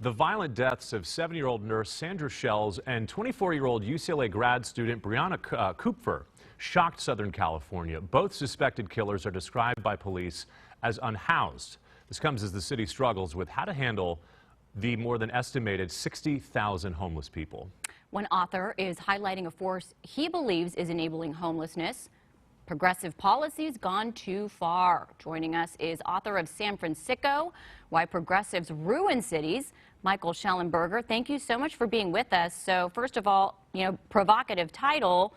The violent deaths of 7-year-old nurse Sandra Shells and 24-year-old UCLA grad student Brianna Kupfer shocked Southern California. Both suspected killers are described by police as unhoused. This comes as the city struggles with how to handle the more than estimated 60,000 homeless people. One author is highlighting a force he believes is enabling homelessness. Progressive policies gone too far. Joining us is author of Fransicko, Why Progressives Ruin Cities, Michael Schellenberger. Thank you so much for being with us. So first of all, provocative title,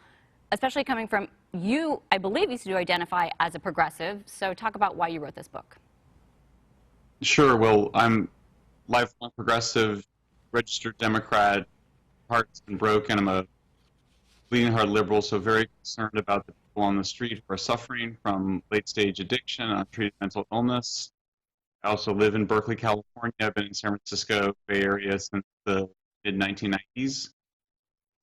especially coming from you, I believe you do identify as a progressive. So talk about why you wrote this book. Sure. Well, I'm lifelong progressive, registered Democrat, heart's been broken. I'm a bleeding heart liberal, so very concerned about the people on the street who are suffering from late-stage addiction, untreated mental illness. I also live in Berkeley, California. I've been in San Francisco Bay Area since the mid-1990s.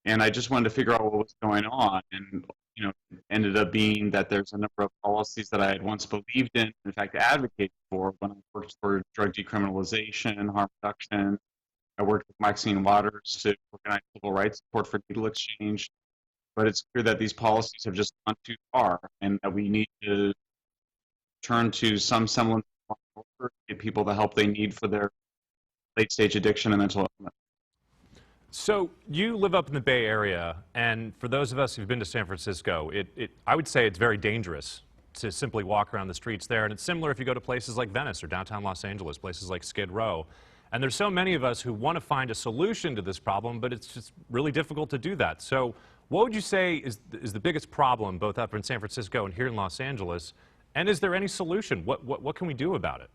And I just wanted to figure out what was going on. And, it ended up being that there's a number of policies that I had once believed in fact, advocated for when I worked for drug decriminalization, harm reduction. I worked with Maxine Waters to organize civil rights support for needle exchange. But it's clear that these policies have just gone too far and that we need to turn to some semblance of order to give people the help they need for their late-stage addiction and mental illness. So you live up in the Bay Area, and for those of us who've been to San Francisco, I would say it's very dangerous to simply walk around the streets there. And it's similar if you go to places like Venice or downtown Los Angeles, places like Skid Row. And there's so many of us who want to find a solution to this problem, but it's just really difficult to do that. So what would you say is the biggest problem, both up in San Francisco and here in Los Angeles? And is there any solution? What can we do about it?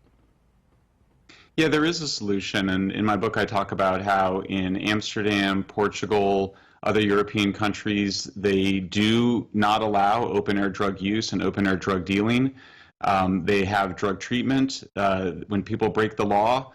Yeah, there is a solution. And in my book, I talk about how in Amsterdam, Portugal, other European countries, they do not allow open-air drug use and open-air drug dealing. They have drug treatment. When people break the law,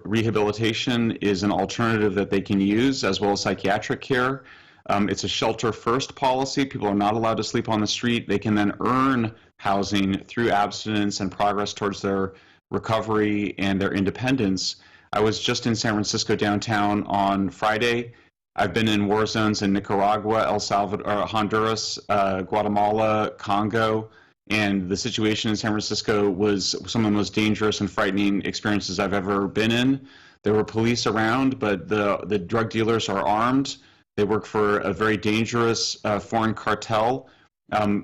rehabilitation is an alternative that they can use, as well as psychiatric care. It's a shelter-first policy. People are not allowed to sleep on the street. They can then earn housing through abstinence and progress towards their recovery and their independence. I was just in San Francisco downtown on Friday. I've been in war zones in Nicaragua, El Salvador, Honduras, Guatemala, Congo, and the situation in San Francisco was some of the most dangerous and frightening experiences I've ever been in. There were police around, but the drug dealers are armed. They work for a very dangerous foreign cartel.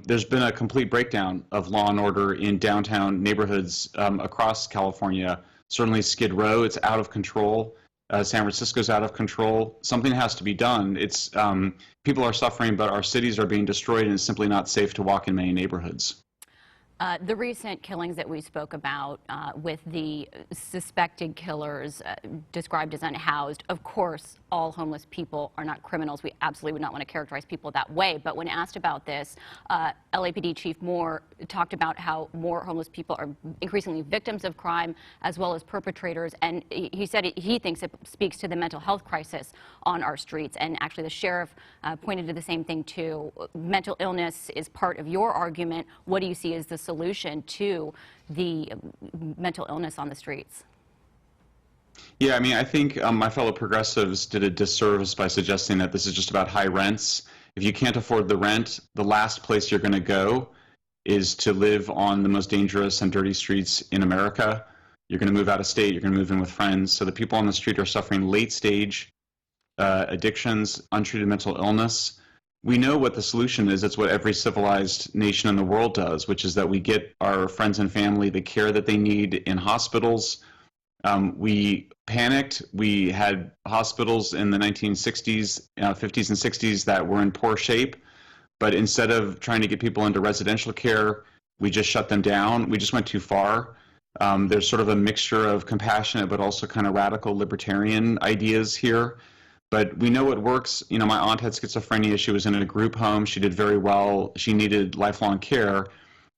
There's been a complete breakdown of law and order in downtown neighborhoods across California. Certainly Skid Row, it's out of control. San Francisco's out of control. Something has to be done. People are suffering, but our cities are being destroyed, and it's simply not safe to walk in many neighborhoods. The recent killings that we spoke about with the suspected killers described as unhoused, of course, all homeless people are not criminals. We absolutely would not want to characterize people that way. But when asked about this, LAPD Chief Moore talked about how more homeless people are increasingly victims of crime as well as perpetrators. And he said he thinks it speaks to the mental health crisis on our streets. And actually, the sheriff pointed to the same thing, too. Mental illness is part of your argument. What do you see as the solution to the mental illness on the streets? Yeah, I mean, I think my fellow progressives did a disservice by suggesting that this is just about high rents. If you can't afford the rent, the last place you're going to go is to live on the most dangerous and dirty streets in America. You're going to move out of state, you're going to move in with friends. So the people on the street are suffering late-stage addictions, untreated mental illness. We know what the solution is. It's what every civilized nation in the world does, which is that we get our friends and family the care that they need in hospitals. We panicked. We had hospitals in the 1960s, 50s and 60s that were in poor shape. But instead of trying to get people into residential care, we just shut them down. We just went too far. There's sort of a mixture of compassionate but also kind of radical libertarian ideas here. But we know it works. My aunt had schizophrenia. She was in a group home. She did very well. She needed lifelong care.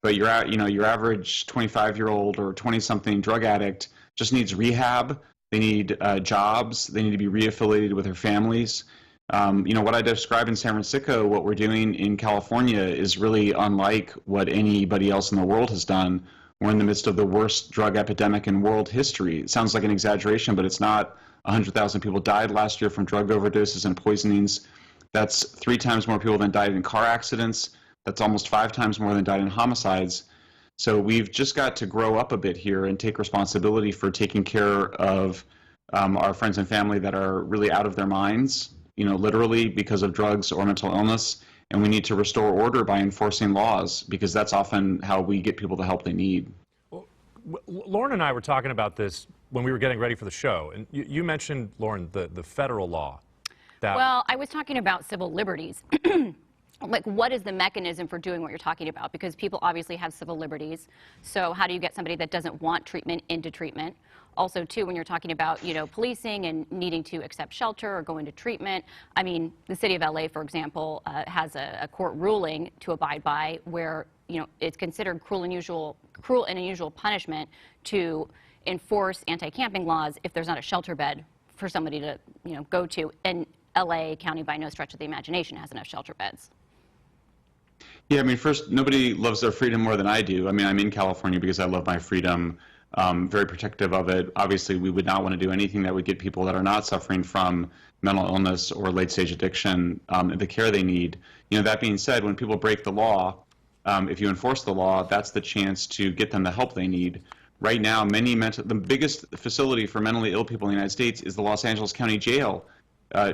But your average 25-year-old or 20-something drug addict just needs rehab. They need jobs. They need to be reaffiliated with their families. What I describe in San Francisco, what we're doing in California is really unlike what anybody else in the world has done. We're in the midst of the worst drug epidemic in world history. It sounds like an exaggeration, but it's not 100,000 people died last year from drug overdoses and poisonings. That's 3 times more people than died in car accidents. That's almost 5 times more than died in homicides. So we've just got to grow up a bit here and take responsibility for taking care of our friends and family that are really out of their minds, literally because of drugs or mental illness. And we need to restore order by enforcing laws, because that's often how we get people the help they need. Well, Lauren and I were talking about this when we were getting ready for the show. And you mentioned, Lauren, the federal law. Well, I was talking about civil liberties. Like, what is the mechanism for doing what you're talking about? Because people obviously have civil liberties. So how do you get somebody that doesn't want treatment into treatment? Also, too, when you're talking about, policing and needing to accept shelter or go into treatment, I mean, the city of LA, for example, has a court ruling to abide by where, it's considered cruel and unusual punishment to enforce anti-camping laws if there's not a shelter bed for somebody to, go to. And LA County, by no stretch of the imagination, has enough shelter beds. Yeah, I mean, first, nobody loves their freedom more than I do. I mean, I'm in California because I love my freedom, very protective of it. Obviously, we would not want to do anything that would get people that are not suffering from mental illness or late-stage addiction the care they need. That being said, when people break the law, if you enforce the law, that's the chance to get them the help they need. Right now, the biggest facility for mentally ill people in the United States is the Los Angeles County Jail.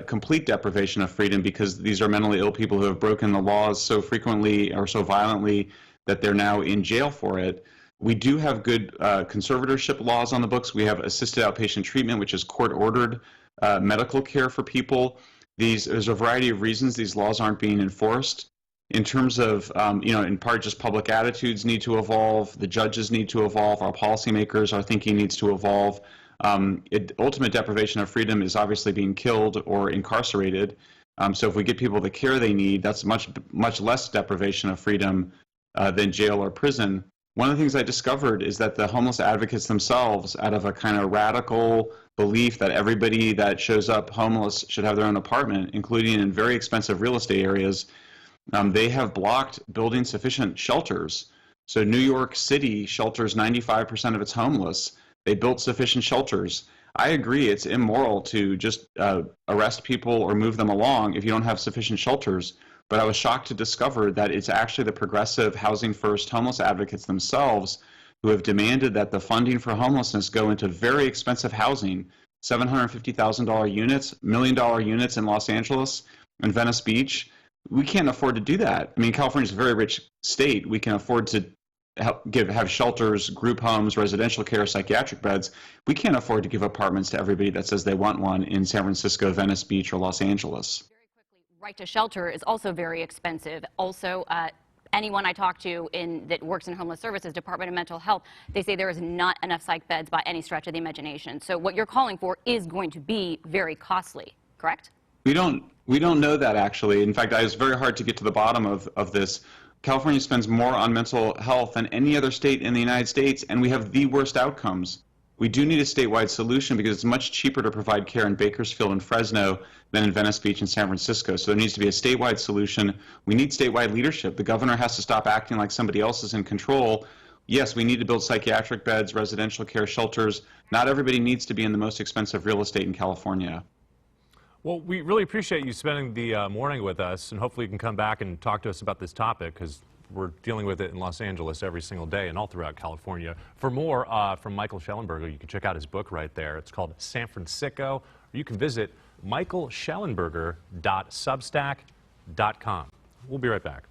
Complete deprivation of freedom, because these are mentally ill people who have broken the laws so frequently or so violently that they're now in jail for it. We do have good conservatorship laws on the books. We have assisted outpatient treatment, which is court-ordered medical care for people. There's a variety of reasons these laws aren't being enforced. In terms of, in part just public attitudes need to evolve, the judges need to evolve, our policymakers, our thinking needs to evolve. Ultimate deprivation of freedom is obviously being killed or incarcerated. So if we get people the care they need, that's much less deprivation of freedom than jail or prison. One of the things I discovered is that the homeless advocates themselves, out of a kind of radical belief that everybody that shows up homeless should have their own apartment, including in very expensive real estate areas, they have blocked building sufficient shelters. So New York City shelters 95% of its homeless. They built sufficient shelters. I agree it's immoral to just arrest people or move them along if you don't have sufficient shelters. But I was shocked to discover that it's actually the progressive Housing First homeless advocates themselves who have demanded that the funding for homelessness go into very expensive housing, $750,000 units, $1 million units in Los Angeles and Venice Beach. We can't afford to do that. I mean, California's a very rich state. We can afford to have shelters, group homes, residential care, psychiatric beds. We can't afford to give apartments to everybody that says they want one in San Francisco, Venice Beach, or Los Angeles. Very quickly, right to shelter is also very expensive. Also, anyone I talk to that works in homeless services, Department of Mental Health, they say there is not enough psych beds by any stretch of the imagination. So what you're calling for is going to be very costly, correct? We don't know that, actually. In fact, it's very hard to get to the bottom of this. California spends more on mental health than any other state in the United States, and we have the worst outcomes. We do need a statewide solution because it's much cheaper to provide care in Bakersfield and Fresno than in Venice Beach and San Francisco. So there needs to be a statewide solution. We need statewide leadership. The governor has to stop acting like somebody else is in control. Yes, we need to build psychiatric beds, residential care, shelters. Not everybody needs to be in the most expensive real estate in California. Well, we really appreciate you spending the morning with us, and hopefully you can come back and talk to us about this topic, because we're dealing with it in Los Angeles every single day and all throughout California. For more from Michael Schellenberger, you can check out his book right there. It's called San Fransicko, or you can visit michaelschellenberger.substack.com. We'll be right back.